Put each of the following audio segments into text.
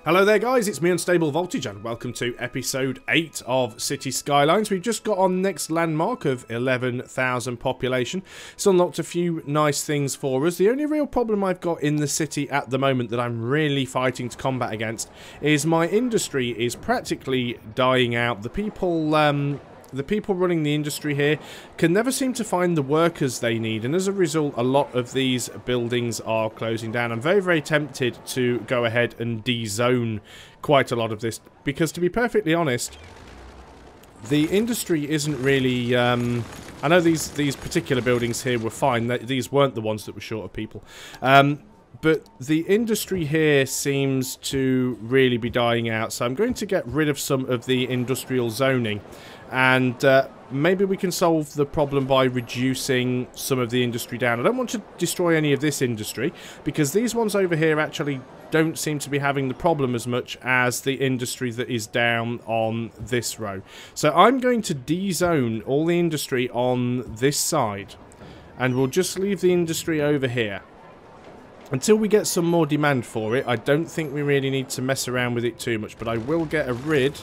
Hello there guys, it's me Unstable Voltage and welcome to episode 8 of City Skylines. We've just got our next landmark of 11,000 population. It's unlocked a few nice things for us. The only real problem I've got in the city at the moment that I'm really fighting to combat against is my industry is practically dying out. The people running the industry here can never seem to find the workers they need, and as a result a lot of these buildings are closing down. I'm very tempted to go ahead and de-zone quite a lot of this, because to be perfectly honest, the industry isn't really... I know these particular buildings here were fine, these weren't the ones that were short of people. But the industry here seems to really be dying out, so I'm going to get rid of some of the industrial zoning. And maybe we can solve the problem by reducing some of the industry down. I don't want to destroy any of this industry, because these ones over here actually don't seem to be having the problem as much as the industry that is down on this row. So I'm going to de-zone all the industry on this side, and we'll just leave the industry over here. Until we get some more demand for it, I don't think we really need to mess around with it too much, but I will get rid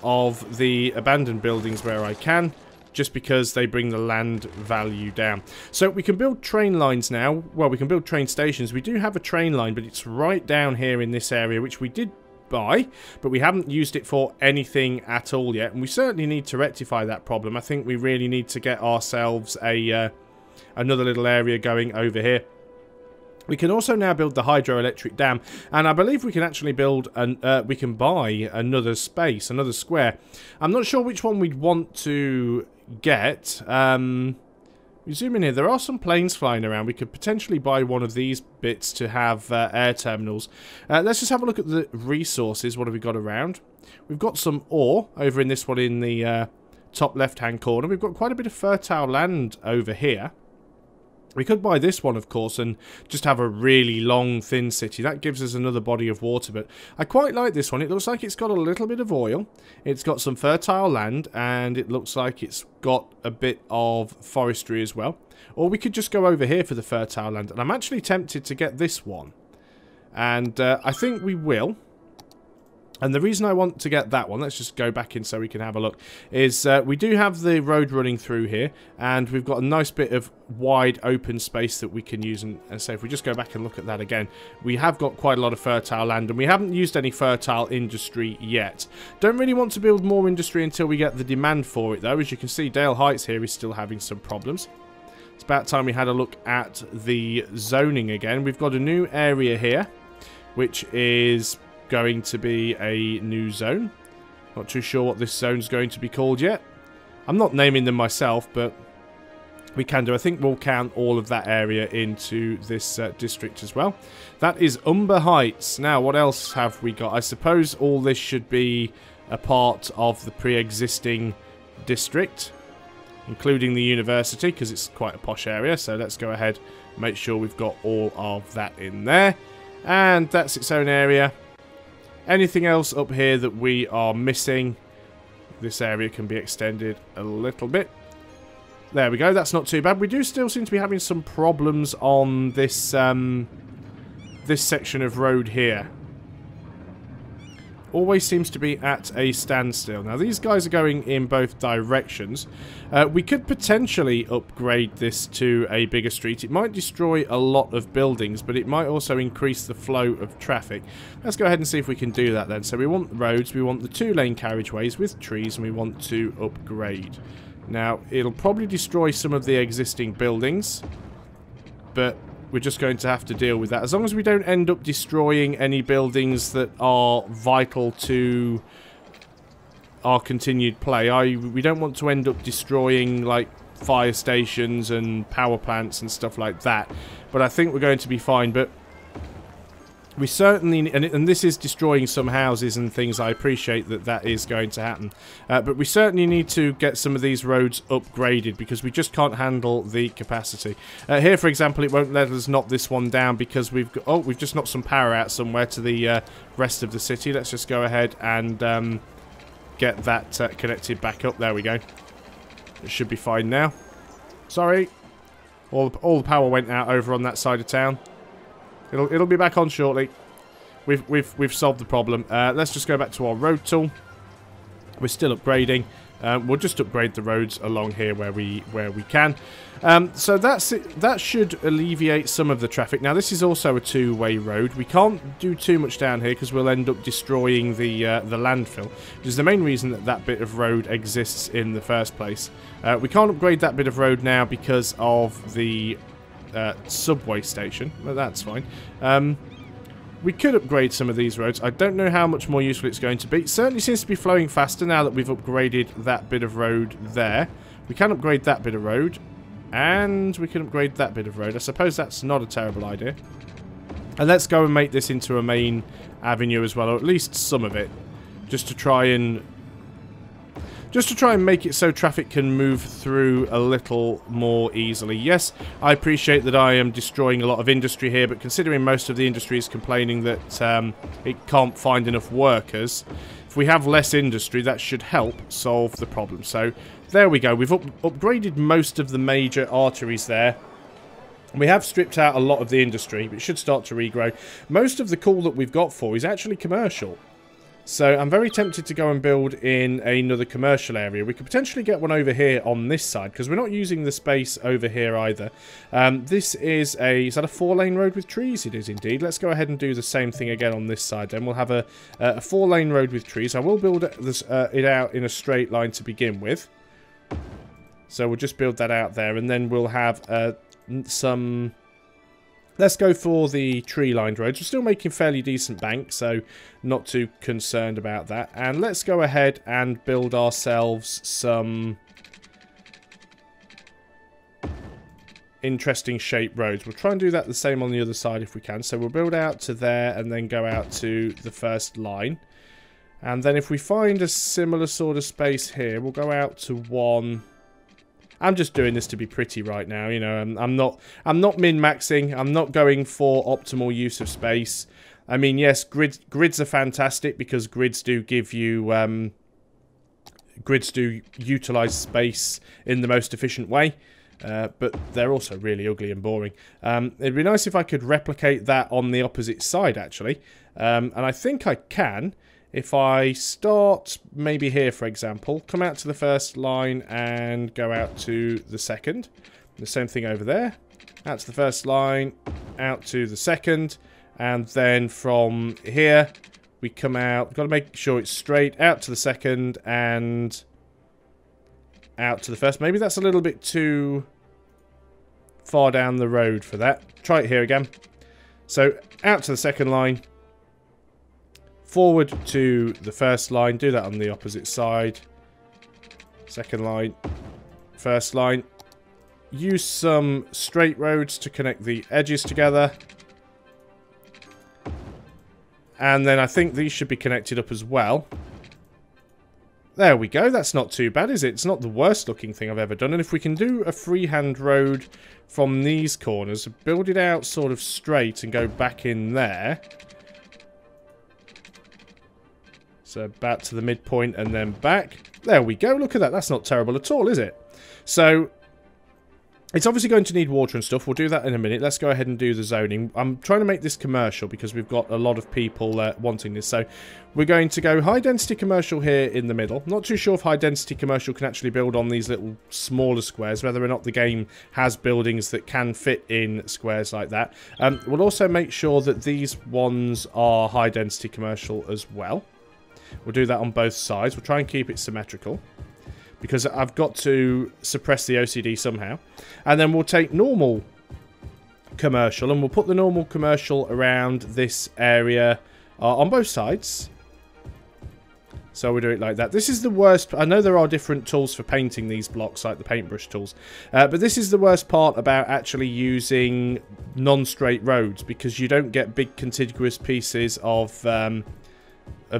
of the abandoned buildings where I can, just because they bring the land value down. So we can build train lines now. Well, we can build train stations. We do have a train line, but it's right down here in this area, which we did buy, but we haven't used it for anything at all yet, and we certainly need to rectify that problem. I think we really need to get ourselves a another little area going over here. We can also now build the hydroelectric dam, and I believe we can actually build we can buy another space, another square. I'm not sure which one we'd want to get. We zoom in here. There are some planes flying around. We could potentially buy one of these bits to have air terminals. Let's just have a look at the resources. What have we got around? We've got some ore over in this one in the top left-hand corner. We've got quite a bit of fertile land over here. We could buy this one, of course, and just have a really long, thin city. That gives us another body of water, but I quite like this one. It looks like it's got a little bit of oil. It's got some fertile land, and it looks like it's got a bit of forestry as well. Or we could just go over here for the fertile land, and I'm actually tempted to get this one. And I think we will. And the reason I want to get that one, let's just go back in so we can have a look, is we do have the road running through here, and we've got a nice bit of wide open space that we can use. And so if we just go back and look at that again, we have got quite a lot of fertile land, and we haven't used any fertile industry yet. Don't really want to build more industry until we get the demand for it, though. As you can see, Dale Heights here is still having some problems. It's about time we had a look at the zoning again. We've got a new area here, which is going to be a new zone. Not too sure what this zone's going to be called yet. I'm not naming them myself, but we can do. I think we'll count all of that area into this district as well. That is Umber Heights. Now, what else have we got? I suppose all this should be a part of the pre-existing district, including the university, because it's quite a posh area. So let's go ahead and make sure we've got all of that in there. And that's its own area. Anything else up here that we are missing? This area can be extended a little bit. There we go. That's not too bad. We do still seem to be having some problems on this this section of road here. Always seems to be at a standstill. Now, these guys are going in both directions. We could potentially upgrade this to a bigger street. It might destroy a lot of buildings, but it might also increase the flow of traffic. Let's go ahead and see if we can do that then. So we want roads, we want the 2-lane carriageways with trees, and we want to upgrade. Now, it'll probably destroy some of the existing buildings, but we're just going to have to deal with that. As long as we don't end up destroying any buildings that are vital to our continued play. We don't want to end up destroying, like, fire stations and power plants and stuff like that. But I think we're going to be fine. But we certainly... And this is destroying some houses and things. I appreciate that that is going to happen. But we certainly need to get some of these roads upgraded, because we just can't handle the capacity. Here, for example, it won't let us knock this one down because we've got... Oh, we've just knocked some power out somewhere to the rest of the city. Let's just go ahead and get that connected back up. There we go. It should be fine now. Sorry. All the power went out over on that side of town. It'll be back on shortly. we've solved the problem. Let's just go back to our road tool. We're still upgrading. We'll just upgrade the roads along here where we can. So that's it. That should alleviate some of the traffic. Now this is also a two-way road. We can't do too much down here because we'll end up destroying the landfill, which is the main reason that that bit of road exists in the first place. We can't upgrade that bit of road now because of the subway station. But that's fine. We could upgrade some of these roads. I don't know how much more useful it's going to be. It certainly seems to be flowing faster now that we've upgraded that bit of road there. We can upgrade that bit of road. And we can upgrade that bit of road. I suppose that's not a terrible idea. And let's go and make this into a main avenue as well. Or at least some of it. Just to try and make it so traffic can move through a little more easily. Yes, I appreciate that I am destroying a lot of industry here, but considering most of the industry is complaining that it can't find enough workers, if we have less industry, that should help solve the problem. So, there we go. We've upgraded most of the major arteries there. We have stripped out a lot of the industry, but it should start to regrow. Most of the coal that we've got for is actually commercial. So I'm very tempted to go and build in another commercial area. We could potentially get one over here on this side, because we're not using the space over here either. This is a... Is that a 4-lane road with trees? It is indeed. Let's go ahead and do the same thing again on this side. Then we'll have a 4-lane road with trees. I will build this, it out in a straight line to begin with. So we'll just build that out there, and then we'll have some... Let's go for the tree-lined roads. We're still making fairly decent bank, so not too concerned about that. And let's go ahead and build ourselves some interesting shaped roads. We'll try and do that the same on the other side if we can. So we'll build out to there and then go out to the first line. And then if we find a similar sort of space here, we'll go out to one... I'm just doing this to be pretty right now, you know. I'm not min-maxing. I'm not going for optimal use of space. I mean, yes, grids are fantastic because grids do give you grids do utilize space in the most efficient way, but they're also really ugly and boring. It'd be nice if I could replicate that on the opposite side, actually, and I think I can. If I start maybe here, for example, come out to the first line and go out to the second. The same thing over there. Out to the first line, out to the second. And then from here, we come out. We've got to make sure it's straight. Out to the second and out to the first. Maybe that's a little bit too far down the road for that. Try it here again. So out to the second line. Forward to the first line. Do that on the opposite side. Second line. First line. Use some straight roads to connect the edges together. And then I think these should be connected up as well. There we go. That's not too bad, is it? It's not the worst looking thing I've ever done. And if we can do a freehand road from these corners, build it out sort of straight and go back in there... So back to the midpoint and then back. There we go. Look at that. That's not terrible at all, is it? So it's obviously going to need water and stuff. We'll do that in a minute. Let's go ahead and do the zoning. I'm trying to make this commercial because we've got a lot of people wanting this. So we're going to go high density commercial here in the middle. Not too sure if high density commercial can actually build on these little smaller squares, whether or not the game has buildings that can fit in squares like that. We'll also make sure that these ones are high density commercial as well. We'll do that on both sides. We'll try and keep it symmetrical because I've got to suppress the OCD somehow. And then we'll take normal commercial and we'll put the normal commercial around this area on both sides. So we'll do it like that. This is the worst. I know there are different tools for painting these blocks, like the paintbrush tools. But this is the worst part about actually using non-straight roads because you don't get big contiguous pieces of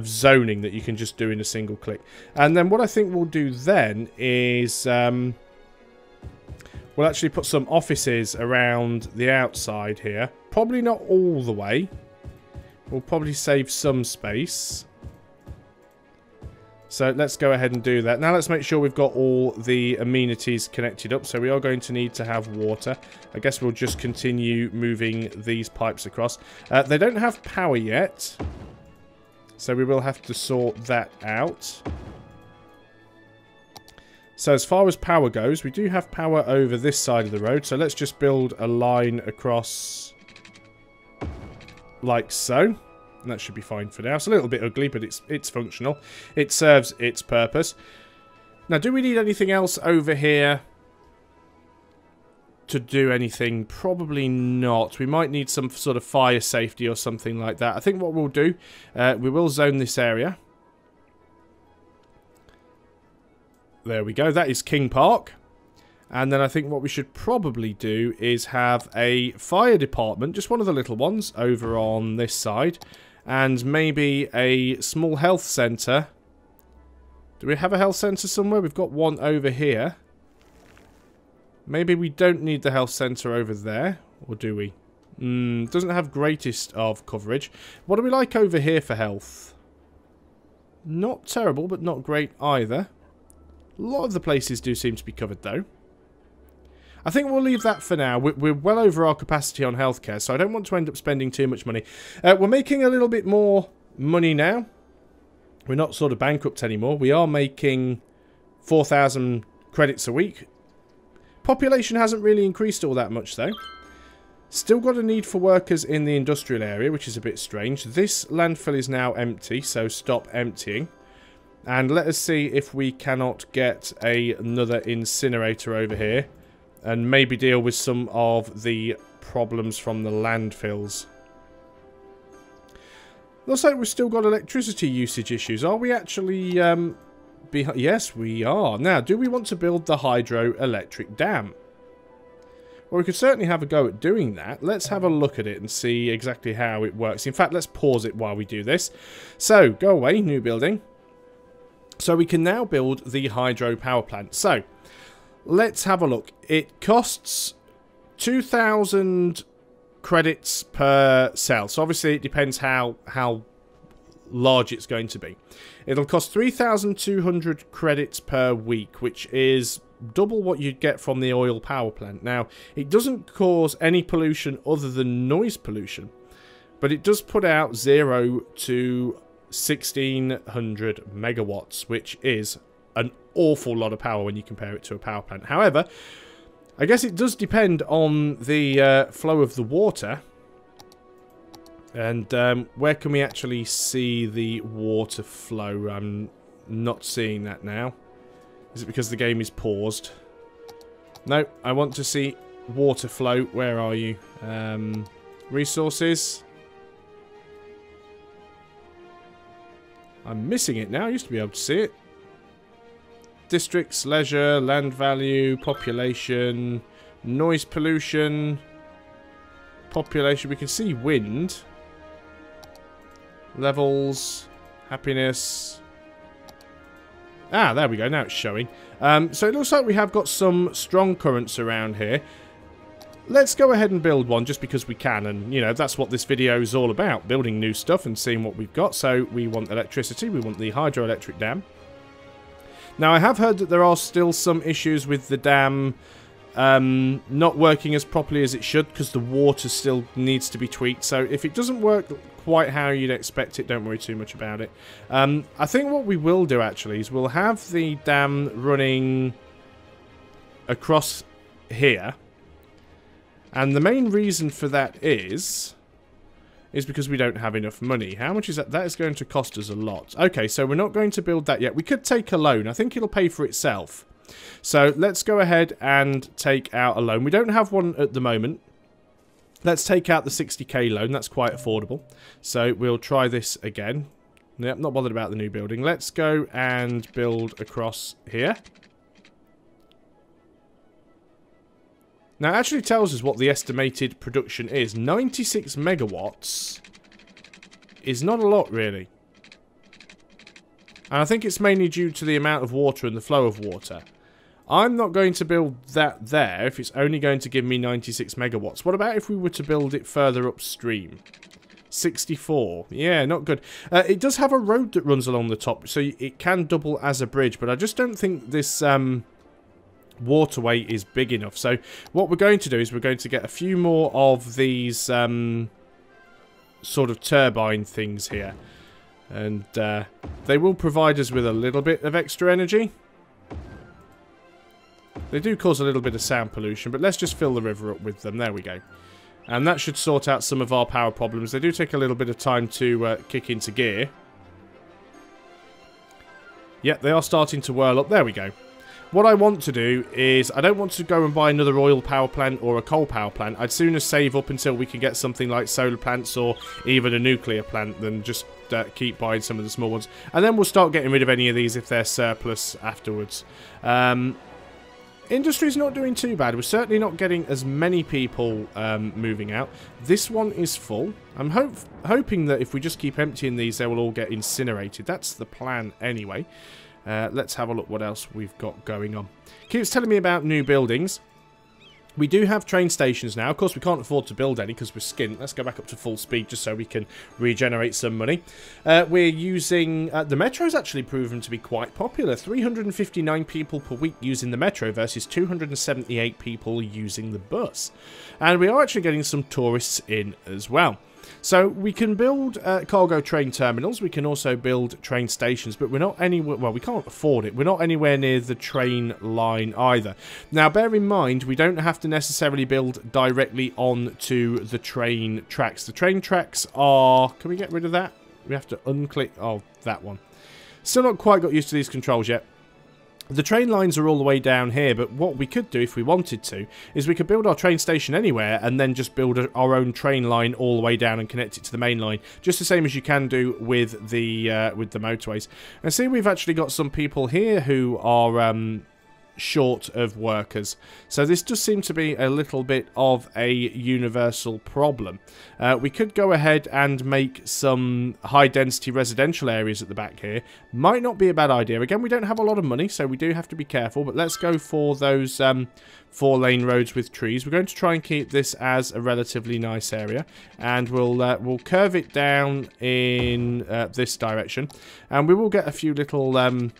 zoning that you can just do in a single click. And then what I think we'll do then is we'll actually put some offices around the outside here. Probably not all the way. We'll probably save some space. So let's go ahead and do that. Now let's make sure we've got all the amenities connected up. So we are going to need to have water. I guess we'll just continue moving these pipes across. They don't have power yet, so we will have to sort that out. So as far as power goes, we do have power over this side of the road. So let's just build a line across like so. And that should be fine for now. It's a little bit ugly, but it's functional. It serves its purpose. Now, do we need anything else over here to do anything? Probably not. We might need some sort of fire safety or something like that. I think what we'll do, we will zone this area. There we go. That is King Park. And then I think what we should probably do is have a fire department, just one of the little ones, over on this side. And maybe a small health centre. Do we have a health centre somewhere? We've got one over here. Maybe we don't need the health centre over there. Or do we? Doesn't have greatest of coverage. What do we like over here for health? Not terrible, but not great either. A lot of the places do seem to be covered, though. I think we'll leave that for now. We're well over our capacity on healthcare, so I don't want to end up spending too much money. We're making a little bit more money now. We're not sort of bankrupt anymore. We are making 4,000 credits a week. Population hasn't really increased all that much, though. Still got a need for workers in the industrial area, which is a bit strange. This landfill is now empty, so stop emptying. And let us see if we cannot get another incinerator over here. And maybe deal with some of the problems from the landfills. Looks like we've still got electricity usage issues. Are we actually yes, we are. Now, do we want to build the hydroelectric dam? Well, we could certainly have a go at doing that. Let's have a look at it and see exactly how it works. In fact, let's pause it while we do this. So, go away, new building. So we can now build the hydro power plant. So, let's have a look. It costs 2,000 credits per cell. So obviously it depends how large it's going to be. It'll cost 3,200 credits per week, which is double what you'd get from the oil power plant. Now, it doesn't cause any pollution other than noise pollution, but it does put out 0 to 1,600 megawatts, which is an awful lot of power when you compare it to a power plant. However, I guess it does depend on the flow of the water. And where can we actually see the water flow? I'm not seeing that now. Is it because the game is paused? No, I want to see water flow. Where are you? Resources. I'm missing it now. I used to be able to see it. Districts, leisure, land value, population, noise pollution, population. We can see wind. Levels, happiness. Ah, there we go. Now it's showing. So it looks like we have got some strong currents around here. Let's go ahead and build one just because we can. And, you know, that's what this video is all about. Building new stuff and seeing what we've got. So we want electricity. We want the hydroelectric dam. Now, I have heard that there are still some issues with the dam not working as properly as it should because the water still needs to be tweaked. So if it doesn't work quite how you'd expect it, don't worry too much about it. I think what we will do, actually, is we'll have the dam running across here. And the main reason for that is because we don't have enough money. How much is that? That is going to cost us a lot. Okay, so we're not going to build that yet. We could take a loan. I think it'll pay for itself. So let's go ahead and take out a loan. We don't have one at the moment. Let's take out the 60k loan. That's quite affordable. So we'll try this again. Yep, not bothered about the new building. Let's go and build across here. Now, it actually tells us what the estimated production is. 96 megawatts is not a lot, really. And I think it's mainly due to the amount of water and the flow of water. I'm not going to build that there if it's only going to give me 96 megawatts. What about if we were to build it further upstream? 64. Yeah, not good. It does have a road that runs along the top, so it can double as a bridge, but I just don't think this waterway is big enough. So what we're going to do is we're going to get a few more of these sort of turbine things here. And they will provide us with a little bit of extra energy. They do cause a little bit of sound pollution, but let's just fill the river up with them. There we go. And that should sort out some of our power problems. They do take a little bit of time to kick into gear. Yep, they are starting to whirl up. There we go. What I want to do is, I don't want to go and buy another oil power plant or a coal power plant. I'd sooner save up until we can get something like solar plants or even a nuclear plant than just keep buying some of the small ones. And then we'll start getting rid of any of these if they're surplus afterwards. Industry's not doing too bad. We're certainly not getting as many people moving out. This one is full. I'm hoping that if we just keep emptying these, they will all get incinerated. That's the plan anyway. Let's have a look what else we've got going on. Keeps telling me about new buildings. We do have train stations now. Of course, we can't afford to build any because we're skint. Let's go back up to full speed just so we can regenerate some money. We're using... the metro's actually proven to be quite popular. 359 people per week using the metro versus 278 people using the bus. And we are actually getting some tourists in as well. So we can build cargo train terminals. We can also build train stations, but we're not anywhere... Well, we can't afford it. We're not anywhere near the train line either. Now, bear in mind, we don't have to necessarily build directly onto the train tracks. The train tracks are... Can we get rid of that? We have to unclick... Oh, that one. Still not quite got used to these controls yet. The train lines are all the way down here, but what we could do if we wanted to is we could build our train station anywhere and then just build our own train line all the way down and connect it to the main line, just the same as you can do with the motorways. And see, we've actually got some people here who are short of workers, so this does seem to be a little bit of a universal problem. We could go ahead and make some high density residential areas at the back here. Might not be a bad idea. Again, we don't have a lot of money, so we do have to be careful, but let's go for those 4-lane roads with trees. We're going to try and keep this as a relatively nice area, and we'll curve it down in this direction, and we will get a few little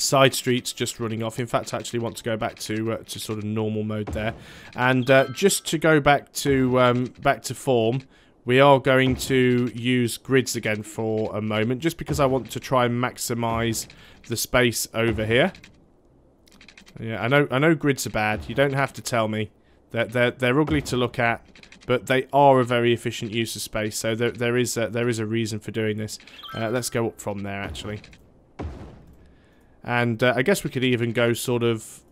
side streets just running off. In fact, I actually want to go back to sort of normal mode there, and just to go back to form, we are going to use grids again for a moment, just because I want to try and maximize the space over here. Yeah, I know grids are bad. You don't have to tell me that they're ugly to look at, but they are a very efficient use of space. So there is a reason for doing this. Let's go up from there actually. And I guess we could even go sort of...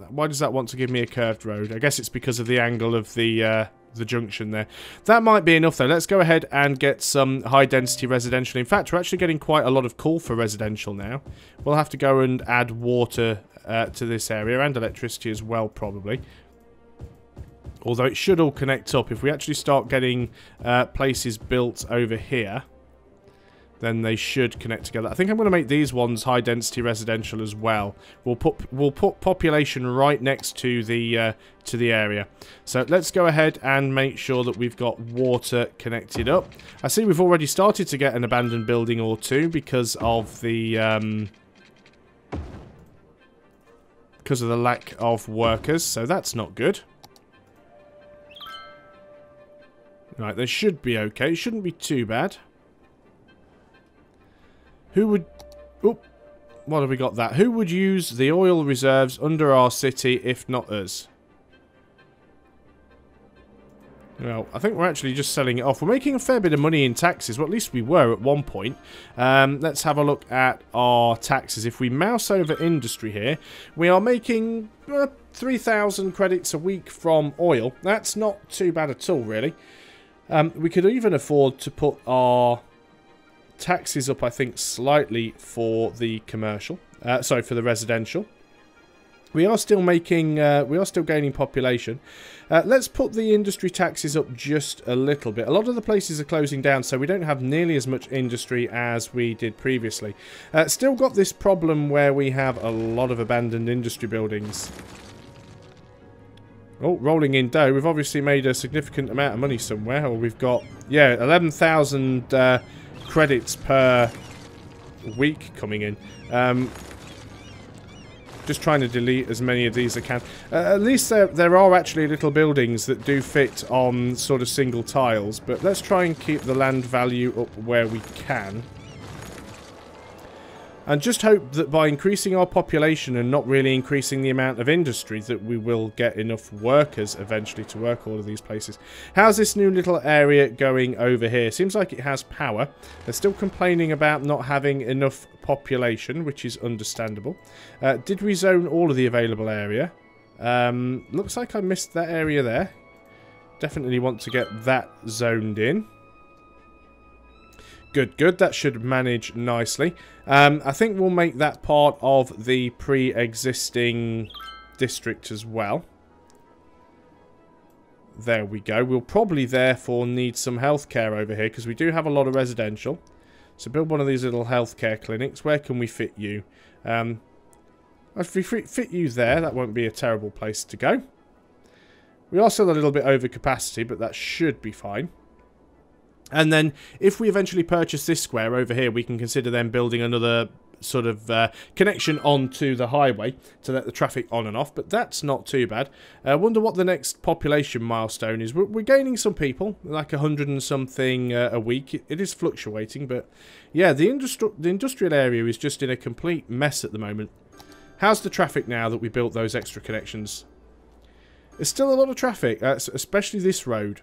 Why does that want to give me a curved road? I guess it's because of the angle of the junction there. That might be enough though. Let's go ahead and get some high density residential. In fact, we're actually getting quite a lot of call for residential now. We'll have to go and add water to this area, and electricity as well probably. Although it should all connect up. If we actually start getting places built over here, then they should connect together. I think I'm going to make these ones high density residential as well. We'll put population right next to the area. So let's go ahead and make sure that we've got water connected up. I see we've already started to get an abandoned building or two because of the lack of workers. So that's not good. Right, they should be okay. It shouldn't be too bad. Who would... Oh, what have we got that? Who would use the oil reserves under our city if not us? Well, I think we're actually just selling it off. We're making a fair bit of money in taxes. Well, at least we were at one point. Let's have a look at our taxes. If we mouse over industry here, we are making 3,000 credits a week from oil. That's not too bad at all, really. We could even afford to put our taxes up, I think, slightly for the commercial. Sorry, for the residential. We are still making, we are still gaining population. Let's put the industry taxes up just a little bit. A lot of the places are closing down, so we don't have nearly as much industry as we did previously. Still got this problem where we have a lot of abandoned industry buildings. Oh, rolling in dough. We've obviously made a significant amount of money somewhere. Or we've got, yeah, 11,000 credits per week coming in. Just trying to delete as many of these as I can. At least there are actually little buildings that do fit on sort of single tiles. But let's try and keep the land value up where we can. And just hope that by increasing our population and not really increasing the amount of industry that we will get enough workers eventually to work all of these places. How's this new little area going over here? Seems like it has power. They're still complaining about not having enough population, which is understandable. Did we zone all of the available area? Looks like I missed that area there. Definitely want to get that zoned in. Good, good. That should manage nicely. I think we'll make that part of the pre-existing district as well. There we go. We'll probably therefore need some healthcare over here because we do have a lot of residential. So build one of these little healthcare clinics. Where can we fit you? If we fit you there, that won't be a terrible place to go. We are still a little bit over capacity, but that should be fine. And then, if we eventually purchase this square over here, we can consider then building another sort of connection onto the highway to let the traffic on and off. But that's not too bad. I wonder what the next population milestone is. We're gaining some people, like 100 and something a week. It is fluctuating, but yeah, the industrial area is just in a complete mess at the moment. How's the traffic now that we built those extra connections? There's still a lot of traffic, especially this road.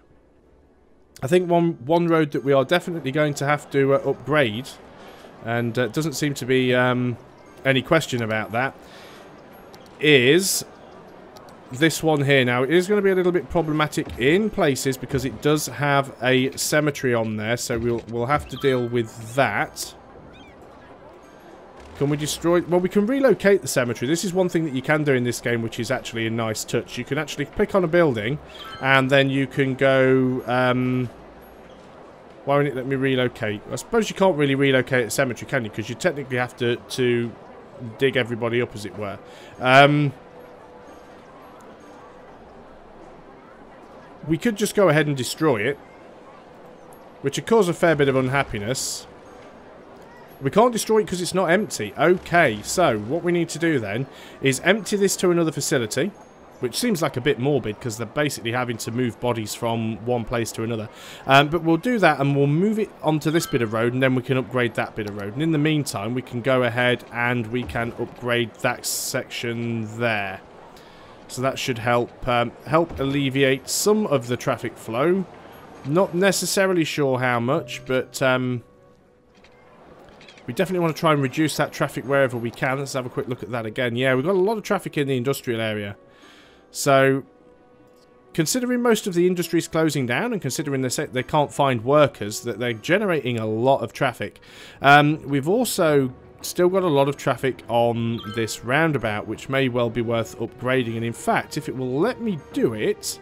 I think one road that we are definitely going to have to upgrade, and doesn't seem to be any question about that, is this one here. Now, it is going to be a little bit problematic in places because it does have a cemetery on there, so we'll have to deal with that. Can we destroy... Well, we can relocate the cemetery. This is one thing that you can do in this game, which is actually a nice touch. You can actually click on a building, and then you can go... why won't it let me relocate? I suppose you can't really relocate a cemetery, can you? Because you technically have to dig everybody up, as it were. We could just go ahead and destroy it, which would cause a fair bit of unhappiness. We can't destroy it because it's not empty. Okay, so what we need to do then is empty this to another facility, which seems like a bit morbid because they're basically having to move bodies from one place to another. But we'll do that and we'll move it onto this bit of road, and then we can upgrade that bit of road. And in the meantime, we can go ahead and we can upgrade that section there. So that should help alleviate some of the traffic flow. Not necessarily sure how much, but... we definitely want to try and reduce that traffic wherever we can. Let's have a quick look at that again. Yeah, we've got a lot of traffic in the industrial area. So, considering most of the industry is closing down and considering they can't find workers, that they're generating a lot of traffic. We've also still got a lot of traffic on this roundabout, which may well be worth upgrading. And in fact, if it will let me do it...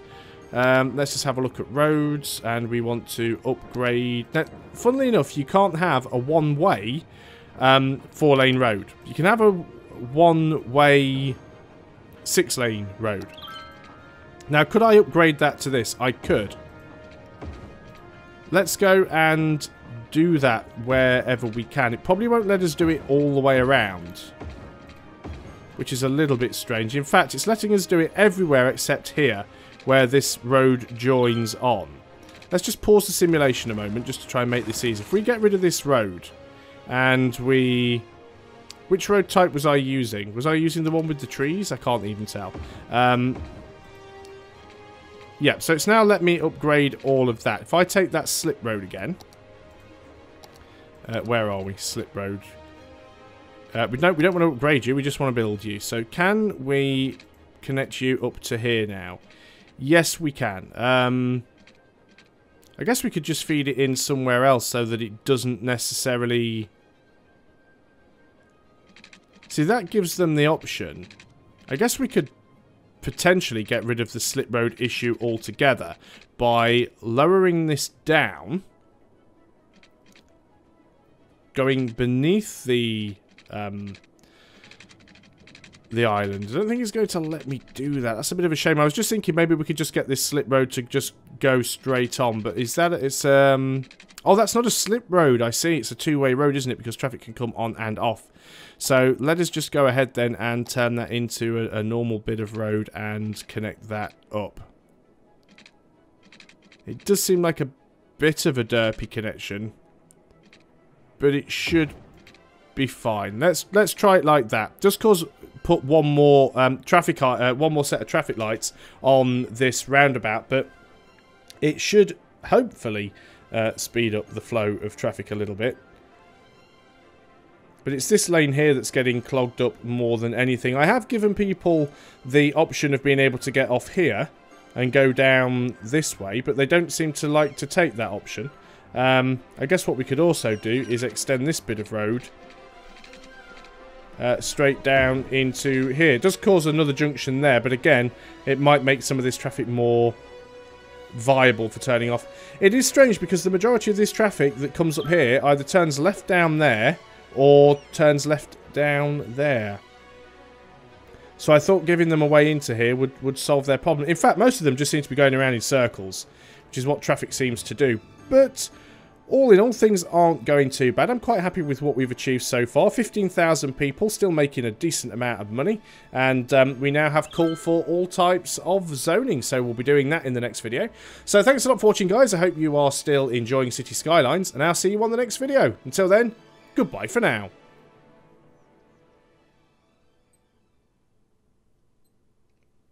let's just have a look at roads, and we want to upgrade... Now, funnily enough, you can't have a one-way 4-lane road. You can have a one-way 6-lane road. Now, could I upgrade that to this? I could. Let's go and do that wherever we can. It probably won't let us do it all the way around, which is a little bit strange. In fact, it's letting us do it everywhere except here, where this road joins on. Let's just pause the simulation a moment just to try and make this easy. If we get rid of this road and we... Which road type was I using? Was I using the one with the trees? I can't even tell. Yeah, so it's now let me upgrade all of that. If I take that slip road again... where are we? Slip road. We don't want to upgrade you, we just want to build you. So can we connect you up to here now? Yes, we can. I guess we could just feed it in somewhere else so that it doesn't necessarily... See, that gives them the option. I guess we could potentially get rid of the slip road issue altogether by lowering this down, going beneath the the island. I don't think it's going to let me do that. That's a bit of a shame. I was just thinking maybe we could just get this slip road to just go straight on. But is that... It's, oh, that's not a slip road. I see. It's a two-way road, isn't it? Because traffic can come on and off. So let us just go ahead then and turn that into a normal bit of road and connect that up. It does seem like a bit of a derpy connection, but it should be fine. Let's try it like that. Just cause put one more one more set of traffic lights on this roundabout, but it should hopefully speed up the flow of traffic a little bit. But it's this lane here that's getting clogged up more than anything. I have given people the option of being able to get off here and go down this way, but they don't seem to like to take that option. I guess what we could also do is extend this bit of road straight down into here. It does cause another junction there, but again, it might make some of this traffic more viable for turning off. It is strange because the majority of this traffic that comes up here either turns left down there or turns left down there. So I thought giving them a way into here would solve their problem. In fact, most of them just seem to be going around in circles, which is what traffic seems to do. But all in all, things aren't going too bad. I'm quite happy with what we've achieved so far. 15,000 people, still making a decent amount of money. And we now have call for all types of zoning, so we'll be doing that in the next video. So thanks a lot for watching, guys. I hope you are still enjoying City Skylines, and I'll see you on the next video. Until then, goodbye for now.